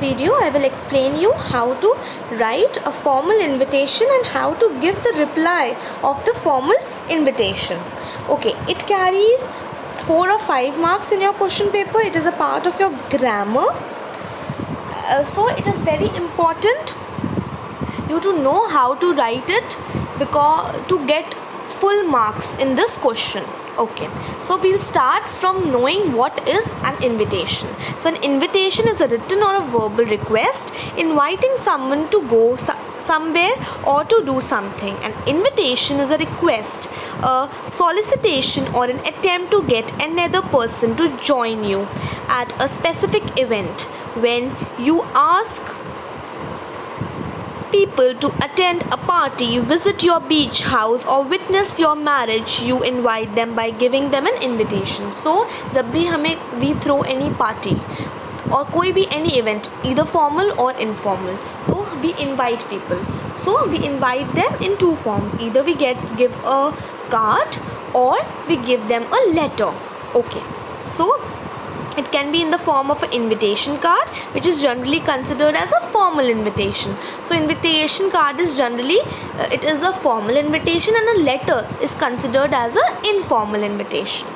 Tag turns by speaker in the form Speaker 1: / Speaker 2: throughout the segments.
Speaker 1: video I will explain you how to write a formal invitation and how to give the reply of the formal invitation. Okay, it carries 4 or 5 marks in your question paper. It is a part of your grammar. So it is very important you to know how to write it because to get full marks in this question. Okay, so we'll start from knowing what is an invitation. So an invitation is a written or a verbal request inviting someone to go somewhere or to do something. An invitation is a request, a solicitation or an attempt to get another person to join you at a specific event. When you ask people to attend a party, visit your beach house or witness your marriage, you invite them by giving them an invitation. So जब भी हमें we throw any party और कोई भी any event, either formal or informal, तो we invite people. So we invite them in 2 forms. Either we give a card or we give them a letter. Okay, so it can be in the form of an invitation card, which is generally considered as a formal invitation. So invitation card is generally it is a formal invitation, and a letter is considered as an informal invitation.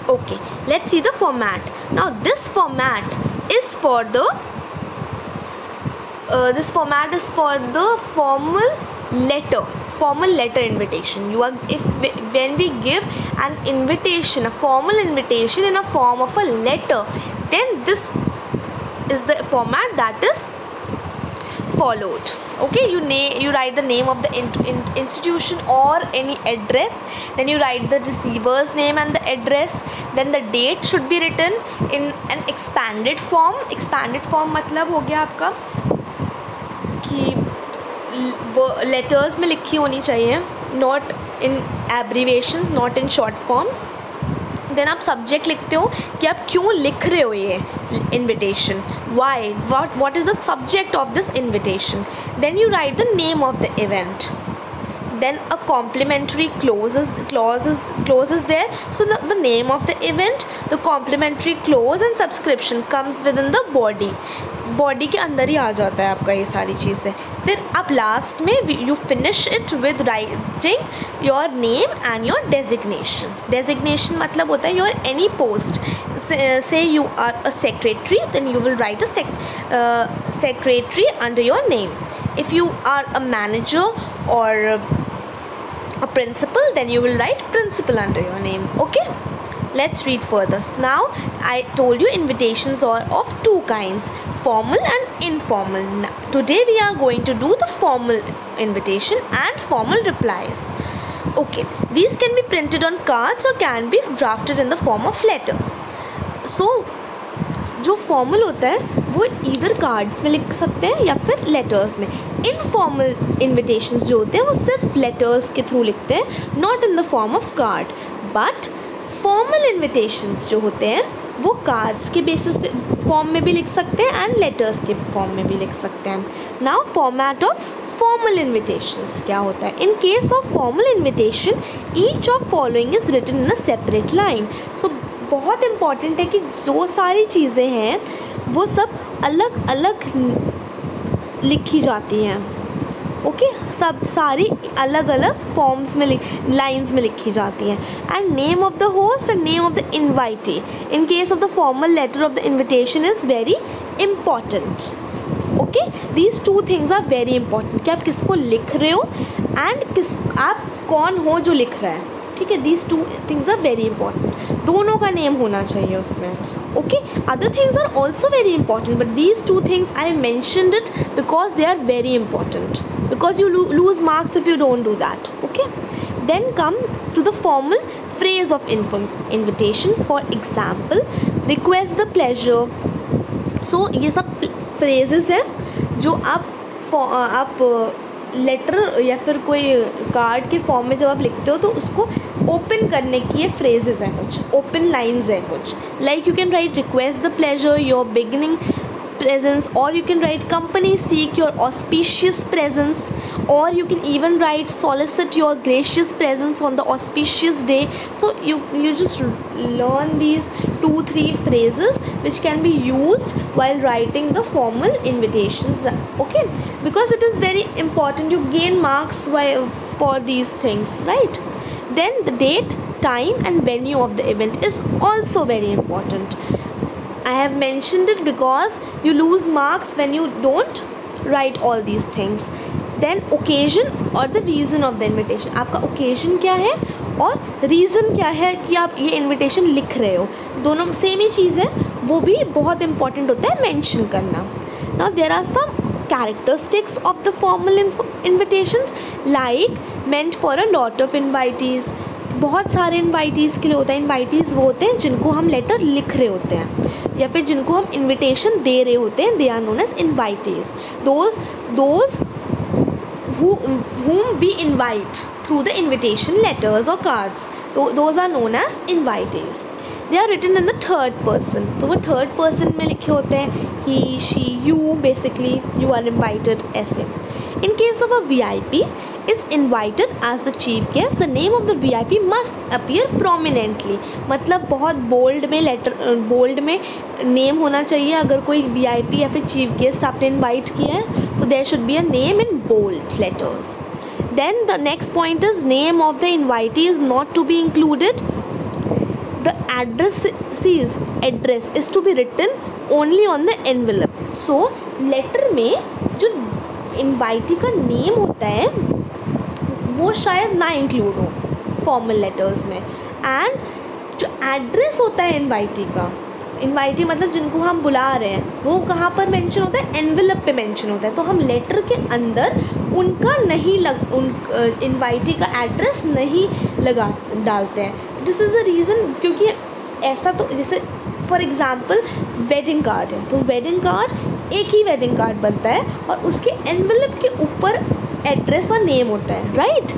Speaker 1: Okay, let's see the format. Now this format is for the formal letter invitation. When we give an invitation, a formal invitation in a form of a letter, then this is the format that is followed. Okay, you write the name of the institution or any address, then you write the receiver's name and the address, then the date should be written in an expanded form. Expanded form मतलब हो गया आपका कि letters में लिखी होनी चाहिए, not in abbreviations, not in short forms. Then आप सब्जेक्ट लिखते हो कि आप क्यों लिख रहे हो ये invitation, why, what is the subject of this invitation. Then you write the name of the event. Then a complimentary clause is there. So the name of the event, the complimentary clause and subscription comes within the body के अंदर ही आ जाता है आपका ये सारी चीज़ें. फिर आप लास्ट में you finish it with writing your name and your designation. Designation मतलब होता है your any post. Say you are a secretary, then you will write a secretary under your name. If you are a manager or a principal, then you will write principal under your name. Okay, let's read further. Now I told you invitations are of 2 kinds, formal and informal. Now, today we are going to do the formal invitation and formal replies. Okay, these can be printed on cards or can be drafted in the form of letters. So जो formal होता है वो either cards में लिख सकते हैं या फिर लेटर्स में. इनफॉर्मल इन्विटेशंस जो होते हैं वो सिर्फ लेटर्स के थ्रू लिखते हैं, not in the form of card. But formal invitations जो होते हैं वो कार्ड्स के बेसिस पे फॉर्म में भी लिख सकते हैं एंड लेटर्स के फॉर्म में भी लिख सकते हैं. Now format of formal invitations क्या होता है. In case of formal invitation each of following is written in a separate line. So बहुत इम्पॉर्टेंट है कि जो सारी चीज़ें हैं वो सब अलग अलग लिखी जाती हैं. ओके, सब सारी अलग अलग फॉर्म्स में लाइंस में लिखी जाती हैं. And name of the host and name of the invitee in case of the formal letter of the invitation is very important. Okay, these 2 things are very important कि आप किसको लिख रहे हो एंड आप कौन हो जो लिख रहा है. ठीक है, these 2 things are very important. दोनों का नेम होना चाहिए उसमें. Okay, other things are also very important but these 2 things I mentioned it because they are very important, because you lose marks if you don't do that. Okay, then come to the formal phrase of invitation. For example, request the pleasure. So ये सब phrases हैं जो आप letter या फिर कोई card के form में जब आप लिखते हो तो उसको ओपन करने की ये फ्रेजेस हैं, कुछ ओपन लाइंस हैं कुछ. Like you can write request the pleasure, your beginning presence, or you can write company seek your auspicious presence, or you can even write solicit your gracious presence on the auspicious day. So you just learn these 2-3 phrases which can be used while writing the formal invitations, okay, because it is very important. You gain marks for these things, right? Then the date, time and venue of the event is also very important. I have mentioned it because you lose marks when you don't write all these things. Then occasion और the reason of the invitation. आपका occasion क्या है और reason क्या है कि आप ये invitation लिख रहे हो, दोनों सेम ही चीज़ है, वो भी बहुत important होता है mention करना. Now there are some characteristics of the formal invitations, like meant for a lot of invitees. बहुत सारे इन्वाइटीज़ के लिए होता है. इन्वाइटीज़ वो होते हैं जिनको हम लेटर लिख रहे होते हैं या फिर जिनको हम इन्विटेशन दे रहे होते हैं. They are known as invitees. Those whom we invite through the invitation letters or cards, those are known as invitees. They are written in the third person. तो वो थर्ड पर्सन में लिखे होते हैं. he, she, you, basically you are invited ऐसे. In case of a VIP is invited as the chief guest, the name of the VIP must appear prominently. मतलब बहुत bold में बोल्ड में नेम होना चाहिए. अगर कोई VIP या फिर चीफ गेस्ट आपने इनवाइट किया है, so there should be a name in bold letters. Then the next point is name of the invitee is not to be included. The address is to be written only on the envelope. So letter में जो invitee का name होता है वो शायद ना include हो formal letters में. एंड जो एड्रेस होता है इन्वाइटी का, इन्वाइटी मतलब जिनको हम बुला रहे हैं, वो कहाँ पर मेंशन होता है? एनवेलप पे मेंशन होता है. तो हम लेटर के अंदर उनका नहीं इन्वाइटी का एड्रेस नहीं डालते हैं. दिस इज़ द रीज़न, क्योंकि ऐसा तो जैसे फॉर एग्ज़ाम्पल वेडिंग कार्ड है, तो वेडिंग कार्ड एक ही वेडिंग कार्ड बनता है और उसके एनवेलप के ऊपर एड्रेस और नेम होता है, राइट?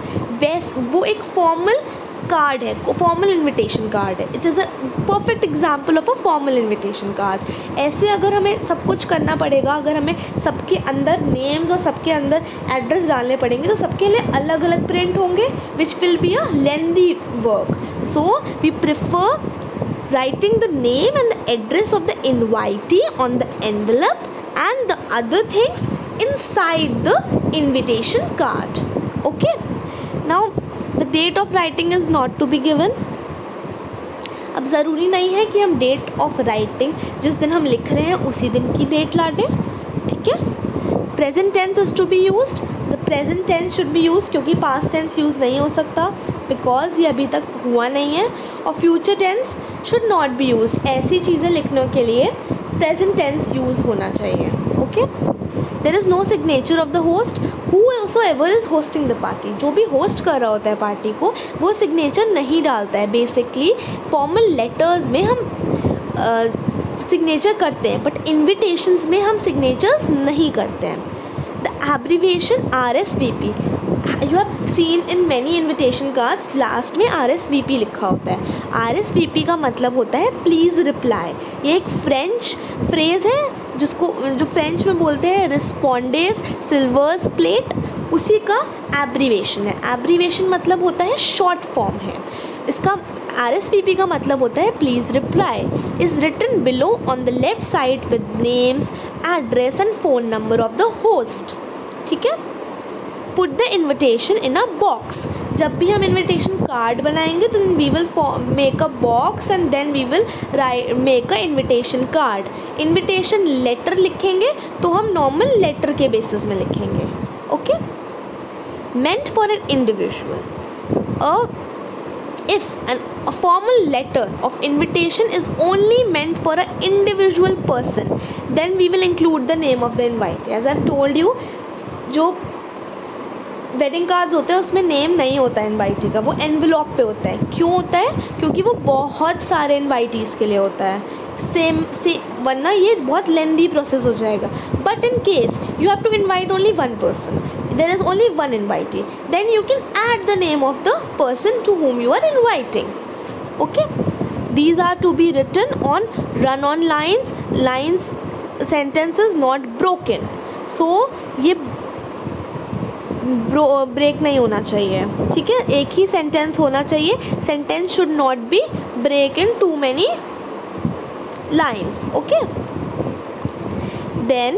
Speaker 1: वो एक फॉर्मल कार्ड है, फॉर्मल इनविटेशन कार्ड है. It is a perfect example of a formal invitation card. ऐसे अगर हमें सब कुछ करना पड़ेगा, अगर हमें सबके अंदर नेम्स और सबके अंदर एड्रेस डालने पड़ेंगे, तो सबके लिए अलग अलग प्रिंट होंगे, which will be a lengthy work. So we prefer writing the name and the address of the invitee on the envelope and the other things inside the invitation card. Okay, now the date of writing is not to be given. अब ज़रूरी नहीं है कि हम date of writing जिस दिन हम लिख रहे हैं उसी दिन की डेट ला दें, ठीक है. Present tense is to be used. The present tense should be use, क्योंकि पास्ट टेंस यूज़ नहीं हो सकता बिकॉज ये अभी तक हुआ नहीं है. और future tense should not be use. ऐसी चीज़ें लिखने के लिए प्रेजेंट टेंस यूज़ होना चाहिए. Okay. There is no signature of the host whosoever is hosting the party. जो भी होस्ट कर रहा होता है पार्टी को, वो सिग्नेचर नहीं डालता है. बेसिकली फॉर्मल लेटर्स में हम सिग्नेचर करते हैं, बट इन्विटेशंस में हम सिग्नेचर्स नहीं करते हैं. The abbreviation RSVP, you have seen in many invitation cards last में RSVP लिखा होता है. RSVP का मतलब होता है प्लीज़ रिप्लाई. ये एक फ्रेंच फ्रेज़ है जो फ्रेंच में बोलते हैं रिस्पॉन्डेस सिल्वर्स प्लेट, उसी का एब्रीविएशन है. एब्रीविएशन मतलब होता है शॉर्ट फॉर्म है. इसका RSVP का मतलब होता है please reply is written below on the left side with names, address and phone number of the host. ठीक है. Put the invitation in a box. जब भी हम इन्विटेशन कार्ड बनाएंगे तो we will make a box and then we will make a invitation card. Invitation letter लिखेंगे तो हम नॉर्मल लेटर के बेसिस में लिखेंगे. Okay. Meant for an individual. If a formal letter of invitation is only meant for an individual person, then we will include the name of the invitee. As I have told you, जो wedding cards होते हैं उसमें name नहीं होता है invitee का, वो envelope पे होता है. क्यों होता है? क्योंकि वो बहुत सारे इन्वाइटीज़ के लिए होता है. वरना ये बहुत लेंदी प्रोसेस हो जाएगा. But in case you have to invite only one person, there is only one invitee, then you can add the name of the person to whom you are inviting. Okay. These are to be written on run-on lines sentence is not broken. So ये break नहीं होना चाहिए. ठीक है, एक ही sentence होना चाहिए. Sentence should not be break into many lines. Okay, then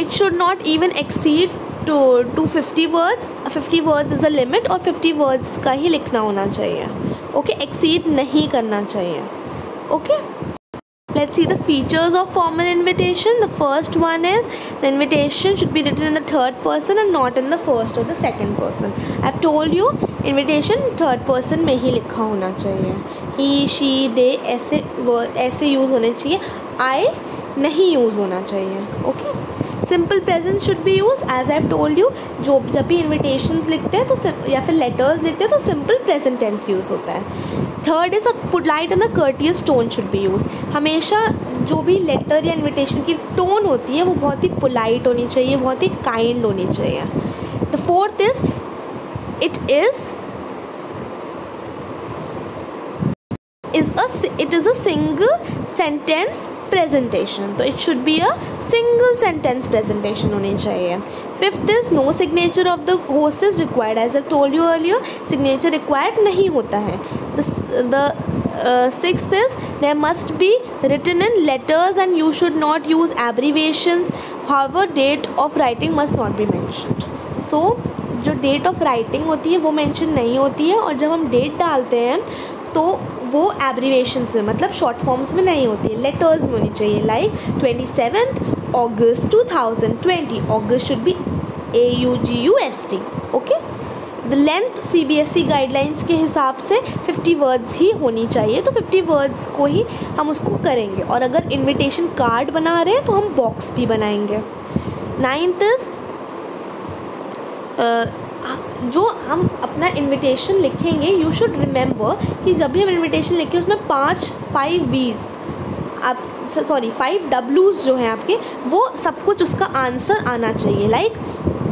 Speaker 1: it should not even exceed to 50 words. 50 words is a limit और 50 words का ही लिखना होना चाहिए. ओके, exceed नहीं करना चाहिए. Okay, let's see the features of formal invitation. The first one is the invitation should be written in the third person and not in the first or the second person. I've told you invitation third person में ही लिखा होना चाहिए. he, she, they ऐसे use होने चाहिए. I नहीं use होना चाहिए. Okay, simple present should be use. As I have told you, जब भी इन्विटेशंस लिखते हैं तो या फिर लेटर्स लिखते हैं तो सिंपल प्रेजेंट टेंस यूज़ होता है. Third is a polite and a courteous tone should be use. हमेशा जो भी लेटर या इन्विटेशन की टोन होती है वो बहुत ही पोलाइट होनी चाहिए, बहुत ही काइंड होनी चाहिए. The fourth is it is a single sentence presentation. तो it should be a single sentence presentation होनी चाहिए. Fifth is no signature of the host is required. As I told you earlier, signature required नहीं होता है. The sixth is there must be written in letters and you should not use abbreviations. However, date of writing must not be mentioned. So जो date of writing होती है वो mention नहीं होती है, और जब हम date डालते हैं तो वो एब्रीवेशंस में, मतलब शॉर्ट फॉर्म्स में नहीं होती है, लेटर्स में होनी चाहिए. Like 27th August 2020. August should be AUGUST. Okay, the length CBSE guidelines के हिसाब से 50 वर्ड्स ही होनी चाहिए. तो 50 वर्ड्स को ही हम उसको करेंगे. और अगर इनविटेशन कार्ड बना रहे हैं तो हम बॉक्स भी बनाएंगे. 9th इज जो हम अपना इनविटेशन लिखेंगे, यू शुड रिमेंबर कि जब भी हम इनविटेशन लिखें उसमें 5 V's आप 5 W's जो हैं आपके, वो सब कुछ उसका आंसर आना चाहिए. Like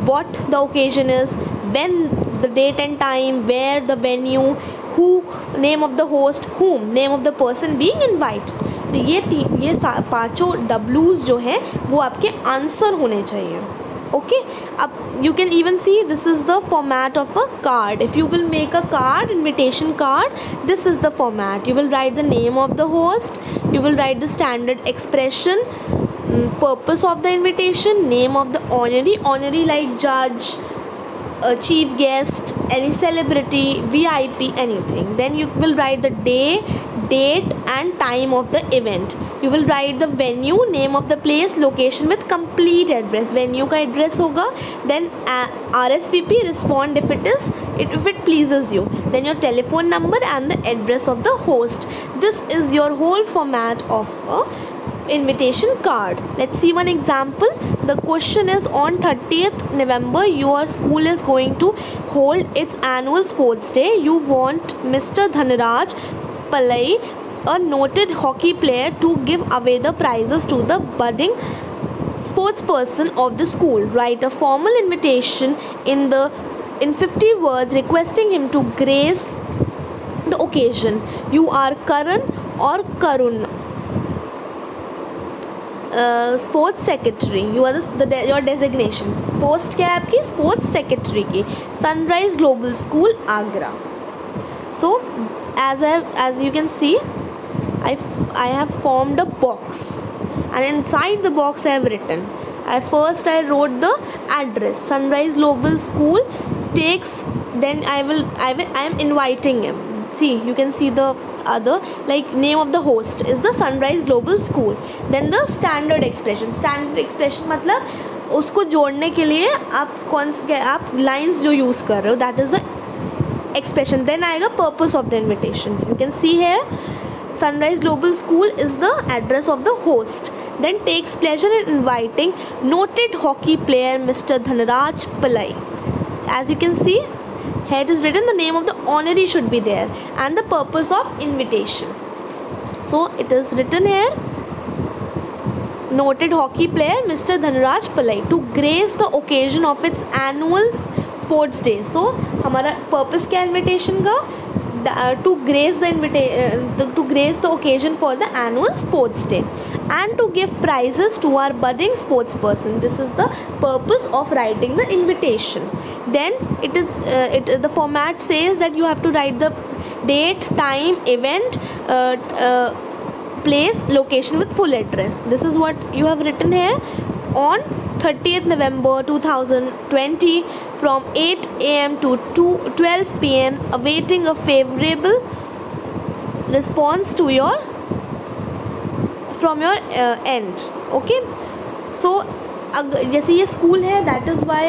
Speaker 1: what the occasion is, when the date and time, where the venue, who name of the host, whom name of the person being invited. तो ये 5 W's जो हैं वो आपके आंसर होने चाहिए. Okay, you can even see this is the format of a card. If you will make a card, invitation card, this is the format. You will write the name of the host, you will write the standard expression, purpose of the invitation, name of the honoree like judge, chief guest, any celebrity, VIP, anything. Then you will write the day, date and time of the event. You will write the venue, name of the place, location with complete address. Venue का address होगा. Then RSVP, respond if it pleases you. Then your telephone number and the address of the host. This is your whole format of a invitation card. Let's see one example. The question is, on 30th November your school is going to hold its annual sports day. You want Mr. Dhanraj Palai, a noted hockey player, to give away the prizes to the budding sports person of the school. Write a formal invitation in 50 words requesting him to grace the occasion. You are Karan or Karun, sports secretary. You are your designation. Post क्या है आपकी? Sports secretary की. Sunrise Global School Agra. So as you can see, I have formed a box, and inside the box I have written, I wrote the address, Sunrise Global School takes, then I am inviting him. See, you can see the other, like name of the host is the Sunrise Global School. Then the standard expression मतलब उसको जोड़ने के लिए आप lines जो use कर रहे हो, that is the expression. Then आएगा purpose of the invitation. You can see here, Sunrise Global School is the address of the host. Then takes pleasure in inviting noted hockey player Mr. Dhanraj Palai. As you can see, here it is written the name of the honoree should be there and the purpose of invitation. So it is written here, noted hockey player Mr. Dhanraj Palai to grace the occasion of its annual sports day. So हमारा purpose क्या invitation का? to grace the occasion for the annual sports day, and to give prizes to our budding sports person. This is the purpose of writing the invitation. Then the format says that you have to write the date, time, event, place, location with full address. This is what you have written here. On 30th November 2020 from 8 a.m. to 12 p.m. awaiting a favorable response from your end. Okay, so जैसे ये school है, that is why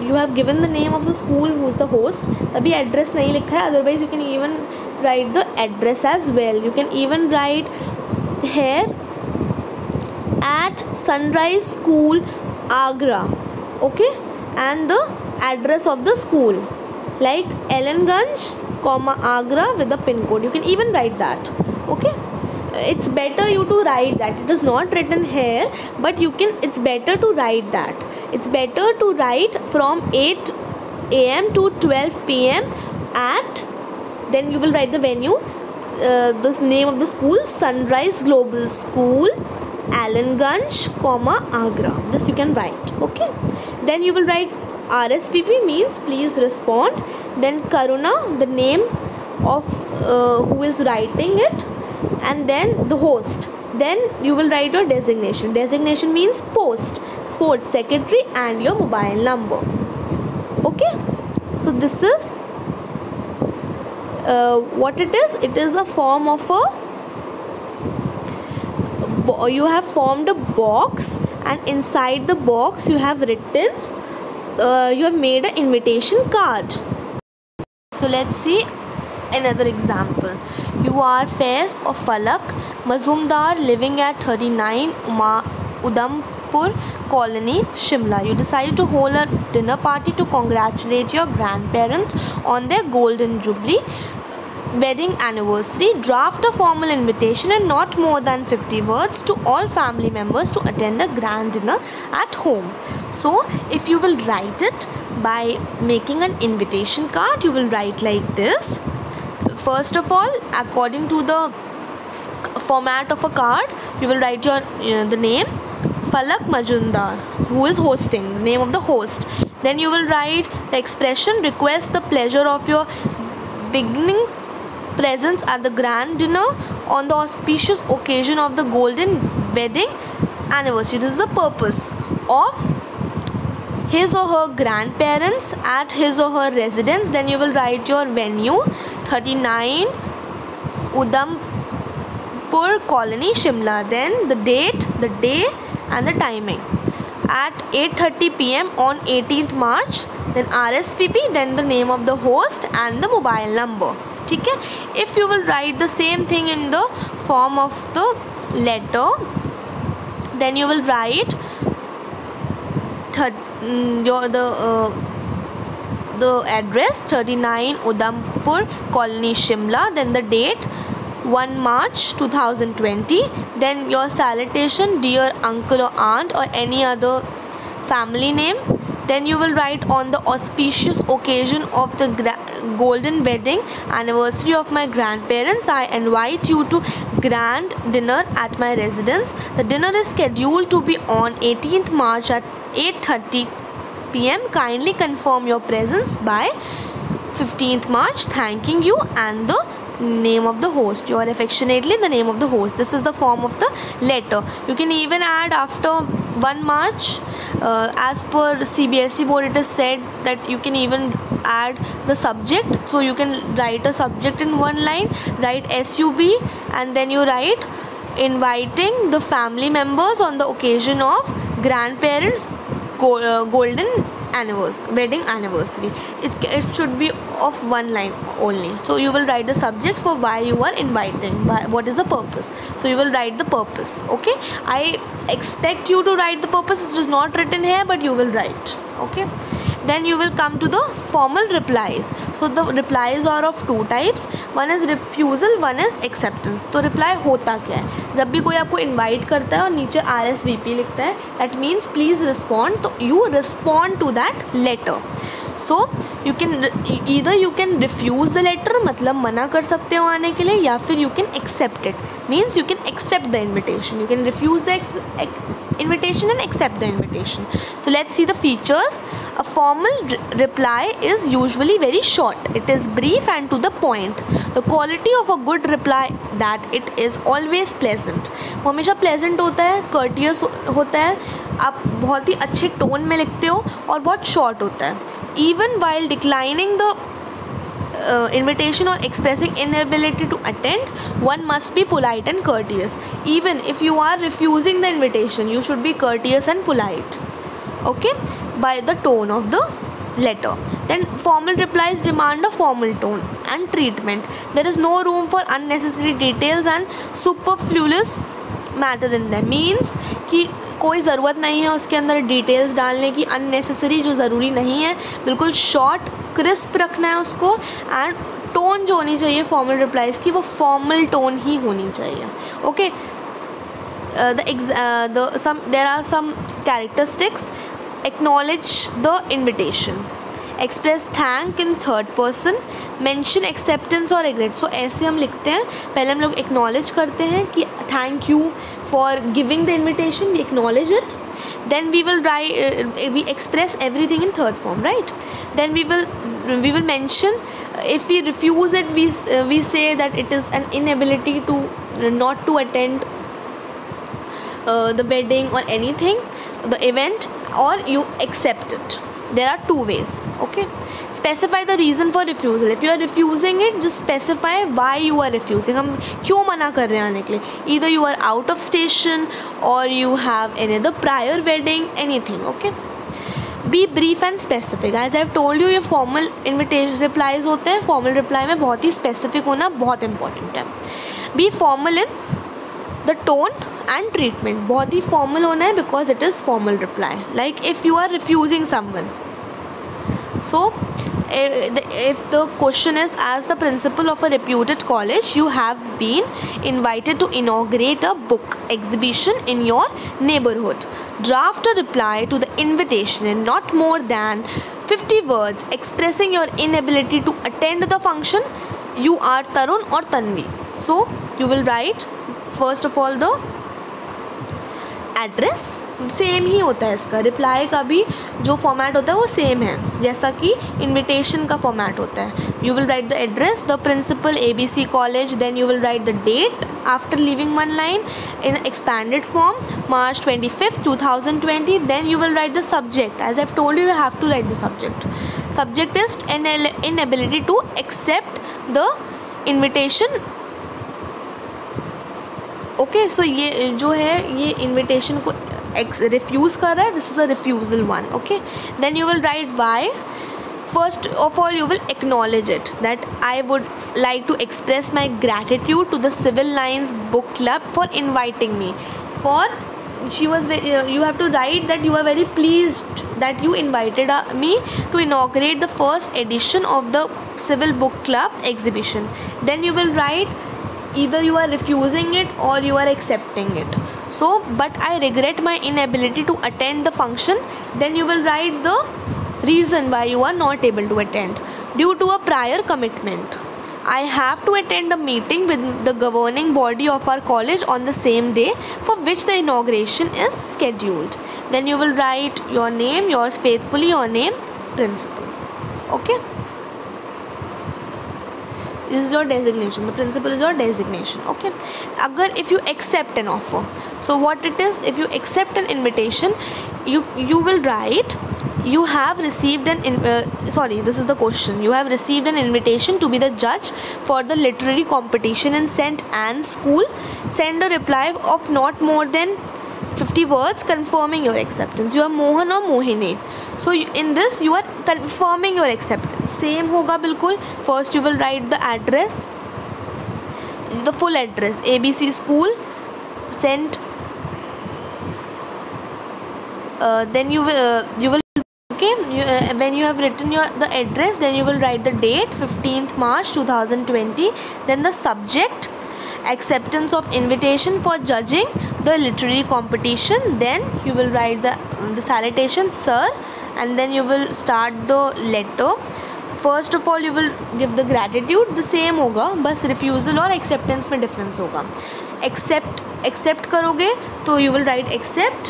Speaker 1: you have given the name of the school who is the host, तभी address नहीं लिखा है. Otherwise you can even write the address as well. You can even write here at Sunrise School, Agra. Okay, and the address of the school like Allenganj, Agra with the pin code. You can even write that. Okay, it's better you to write that. It is not written here, but it's better to write that. It's better to write from 8 a.m. to 12 p.m. then you will write the venue, this name of the school, Sunrise Global School, Allenganj, Agra. This you can write. Okay, then you will write RSVP, means please respond. Then Karuna, the name of who is writing it, and then the host. Then you will write your designation. Designation means post, sports secretary, and your mobile number. Okay, so this is what it is. It is a form of you have formed a box, and inside the box you have written you have made an invitation card. So let's see another example. You are Faiz of Falak Mazumdar, living at 39 Udampur Colony, Shimla. You decide to hold a dinner party to congratulate your grandparents on their golden jubilee wedding anniversary. Draft a formal invitation and not more than 50 words to all family members to attend a grand dinner at home. So if you will write it by making an invitation card, you will write like this. First of all, according to the format of a card, you will write your the name Falak Majumdar, who is hosting, the name of the host. Then you will write the expression, request the pleasure of your beginning presence at the grand dinner on the auspicious occasion of the golden wedding anniversary. This is the purpose of his or her grandparents at his or her residence. Then you will write your venue, 39 Udampur Colony, Shimla. Then the date, the day, and the timing at 8:30 p.m. on 18th March. Then RSVP, then the name of the host and the mobile number. ठीक है. If you will write the same thing in the form of the letter, then you will write the address 39 Udampur Colony, Shimla. Then the date 1 March 2020. Then your salutation, dear uncle or aunt or any other family name. Then you will write, on the auspicious occasion of the golden wedding anniversary of my grandparents, I invite you to grand dinner at my residence. The dinner is scheduled to be on 18th March at 8:30 p.m. Kindly confirm your presence by 15th March. Thanking you, and the name of the host. You are affectionately the name of the host. This is the form of the letter. You can even add after 1 March. As per CBSE board, it is said that you can even add the subject. So you can write a subject in one line, write SUB, and then you write inviting the family members on the occasion of grandparents golden wedding anniversary. It should be of one line only. So you will write the subject for why you are inviting, what is the purpose. So you will write the purpose. Okay, I expect you to write the purpose. It is not written here, but you will write. Okay, then you will come to the formal replies. So the replies are of two types. One is refusal, one is acceptance. तो reply होता क्या है? जब भी कोई आपको invite करता है और नीचे RSVP लिखता है, that means please respond. तो you respond to that letter. So you can either you can refuse the letter, मतलब मना कर सकते हो आने के लिए, या फिर you can accept it, means you can accept the invitation. You can refuse the invitation and accept the invitation. So let's see the features. A formal reply is usually very short. It is brief and to the point. The quality of a good reply that it is always pleasant. वो हमेशा pleasant होता है, courteous होता है, आप बहुत ही अच्छे tone में लिखते हो, और बहुत short होता है. Even while declining the invitation or expressing inability to attend, one must be polite and courteous. Even if you are refusing the invitation, you should be courteous and polite, okay, by the tone of the letter. Then formal replies demand a formal tone and treatment. There is no room for unnecessary details and superfluous matter in them. Means कि कोई ज़रूरत नहीं है उसके अंदर details डालने की, unnecessary जो ज़रूरी नहीं है, बिल्कुल शॉर्ट क्रिस्प रखना है उसको. एंड टोन जो होनी चाहिए फॉर्मल रिप्लाइज़ की, वो फॉर्मल टोन ही होनी चाहिए. Okay, there are some characteristics. Acknowledge the invitation, express thank in third person, mention acceptance और रिग्रेट. सो ऐसे हम लिखते हैं, पहले हम लोग एक्नॉलेज करते हैं कि thank you for giving the invitation, we acknowledge it. Then we will write, we express everything in third form, right? Then we will mention, if we refuse it, we say that it is an inability to not to attend the wedding or anything, the event, or you accept it. There are two ways, okay? Specify the reason for refusal. If you are refusing it, just specify why you are refusing. हम क्यों मना कर रहे हैं आने के लिए? Either you are out of station or you have another prior wedding, anything, okay? Be brief and specific. As I have told you, ये formal invitation replies होते हैं. Formal reply में बहुत ही specific होना बहुत important है. Be formal in the tone and treatment. बहुत ही formal होना है because it is formal reply. Like if you are refusing someone, so if the question is, as the principal of a reputed college, you have been invited to inaugurate a book exhibition in your neighborhood. Draft a reply to the invitation in not more than 50 words expressing your inability to attend the function. You are Tarun or Tanvi. So you will write first of all the address. Same ही होता है इसका, reply का भी जो format होता है वो सेम है जैसा कि इनविटेशन का फॉर्मेट होता है. You will write the address, the principal, ABC college, then you will write the date after leaving one line in expanded form, March 25th 2020. then you will write the subject. As I've told you, you have to write the subject. Subject is an inability to accept the invitation. Okay, so ये जो है ये invitation को refuse कर रहा है, this is a refusal one. Okay, then you will write why. First of all you will acknowledge it that I would like to express my gratitude to the Civil Lines Book Club for inviting me. For she was you have to write that you are very pleased that you invited me to inaugurate the first edition of the civil book club exhibition. Then you will write either you are refusing it or you are accepting it. So but I regret my inability to attend the function. Then you will write the reason why you are not able to attend. Due to a prior commitment, I have to attend a meeting with the governing body of our college on the same day for which the inauguration is scheduled. Then you will write your name, yours faithfully, your name, principal. Okay, this is your designation, the principal is your designation. Okay, agar if you accept an offer, so what it is, if you accept an invitation, you will write you have received an this is the question. You have received an invitation to be the judge for the literary competition in St. Anne's School. Send a reply of not more than 50 words confirming your acceptance. You are Mohan or Mohini. So in this you are confirming your acceptance. Same होगा बिल्कुल. First you will write the address, the full address, ABC School, St. Then you will okay, when you have written the address, then you will write the date, 15th March 2020. Then the subject, acceptance of invitation for judging the literary competition. Then you will write the salutation, sir, and then you will start the letter. First of all you will give the gratitude, the same होगा, बस refusal और acceptance में difference होगा. Accept करोगे तो you will write accept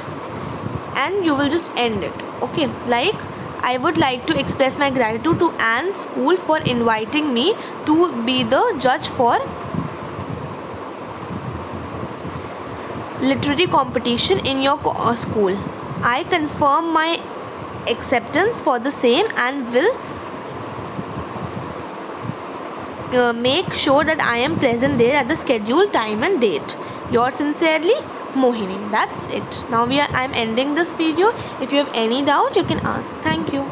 Speaker 1: and you will just end it. Okay, like I would like to express my gratitude to Anne's school for inviting me to be the judge for literary competition in your school. I confirm my acceptance for the same and will make sure that I am present there at the scheduled time and date. Yours sincerely, Mohini. That's it. Now I am ending this video. If you have any doubt, you can ask. Thank you.